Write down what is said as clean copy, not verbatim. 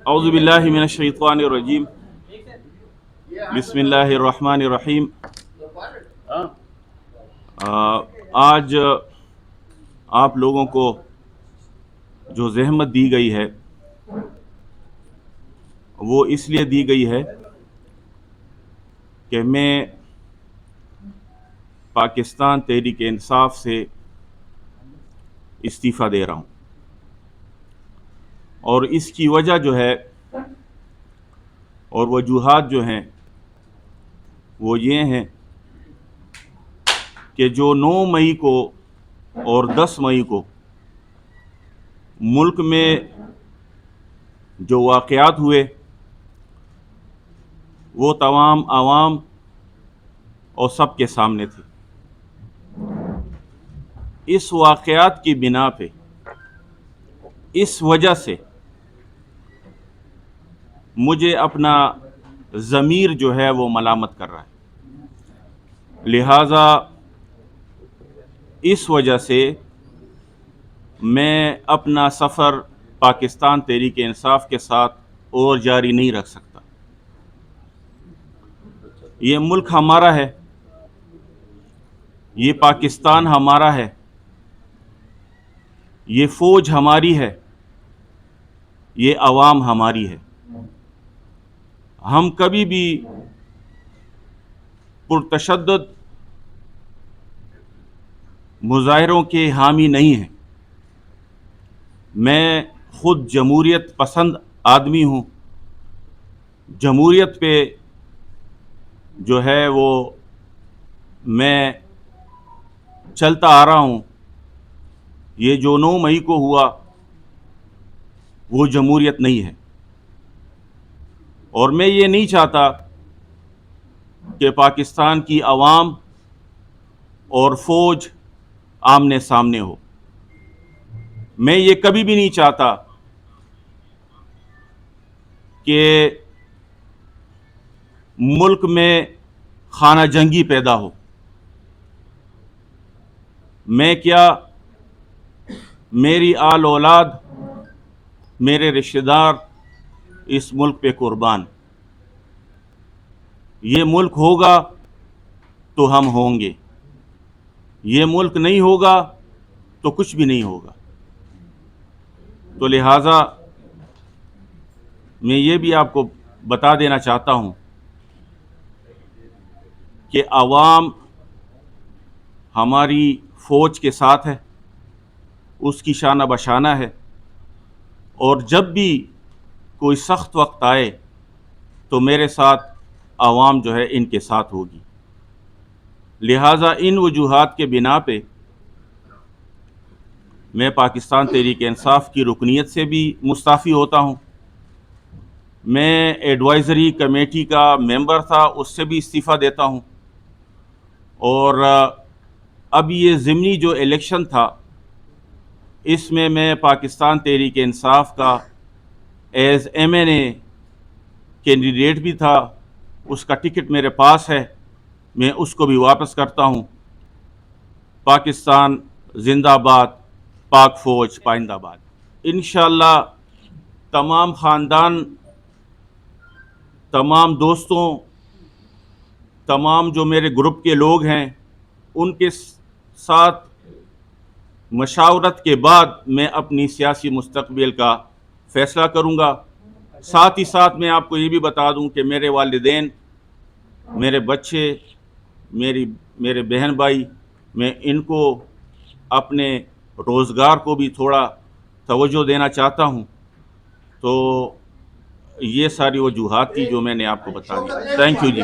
اعوذ باللہ من الشیطان الرجیم بسم اللہ الرحمن الرحیم۔ آج آپ لوگوں کو جو زحمت دی گئی ہے وہ اس لیے دی گئی ہے کہ میں پاکستان تحریک انصاف سے استعفیٰ دے رہا ہوں، اور اس کی وجہ جو ہے اور وجوہات جو ہیں وہ یہ ہیں کہ جو 9 مئی کو اور 10 مئی کو ملک میں جو واقعات ہوئے وہ تمام عوام اور سب کے سامنے تھے۔ اس واقعات کی بنا پہ اس وجہ سے مجھے اپنا ضمیر جو ہے وہ ملامت کر رہا ہے، لہٰذا اس وجہ سے میں اپنا سفر پاکستان تحریک انصاف کے ساتھ اور جاری نہیں رکھ سکتا۔ یہ ملک ہمارا ہے، یہ پاکستان ہمارا ہے، یہ فوج ہماری ہے، یہ عوام ہماری ہے۔ ہم کبھی بھی پرتشدد مظاہروں کے حامی نہیں ہیں۔ میں خود جمہوریت پسند آدمی ہوں، جمہوریت پہ جو ہے وہ میں چلتا آ رہا ہوں۔ یہ جو 9 مئی کو ہوا وہ جمہوریت نہیں ہے، اور میں یہ نہیں چاہتا کہ پاکستان کی عوام اور فوج آمنے سامنے ہو۔ میں یہ کبھی بھی نہیں چاہتا کہ ملک میں خانہ جنگی پیدا ہو۔ میں کیا، میری آل اولاد، میرے رشتہ دار اس ملک پہ قربان۔ یہ ملک ہوگا تو ہم ہوں گے، یہ ملک نہیں ہوگا تو کچھ بھی نہیں ہوگا۔ تو لہٰذا میں یہ بھی آپ کو بتا دینا چاہتا ہوں کہ عوام ہماری فوج کے ساتھ ہے، اس کی شانہ بشانہ ہے، اور جب بھی کوئی سخت وقت آئے تو میرے ساتھ عوام جو ہے ان کے ساتھ ہوگی۔ لہٰذا ان وجوہات کے بنا پہ میں پاکستان تحریک انصاف کی رکنیت سے بھی مستعفی ہوتا ہوں۔ میں ایڈوائزری کمیٹی کا ممبر تھا، اس سے بھی استعفیٰ دیتا ہوں، اور اب یہ ضمنی جو الیکشن تھا اس میں پاکستان تحریک انصاف کا ایز MNA کینڈیڈیٹ بھی تھا، اس کا ٹکٹ میرے پاس ہے، میں اس کو بھی واپس کرتا ہوں۔ پاکستان زندہ باد، پاک فوج پائندہ باد۔ انشاءاللہ تمام خاندان، تمام دوستوں، تمام جو میرے گروپ کے لوگ ہیں ان کے ساتھ مشاورت کے بعد میں اپنی سیاسی مستقبل کا فیصلہ کروں گا۔ ساتھ ہی ساتھ میں آپ کو یہ بھی بتا دوں کہ میرے والدین، میرے بچے، میرے بہن بھائی، میں ان کو اپنے روزگار کو بھی تھوڑا توجہ دینا چاہتا ہوں۔ تو یہ ساری وجوہات تھی جو میں نے آپ کو بتا دی۔ Thank you G.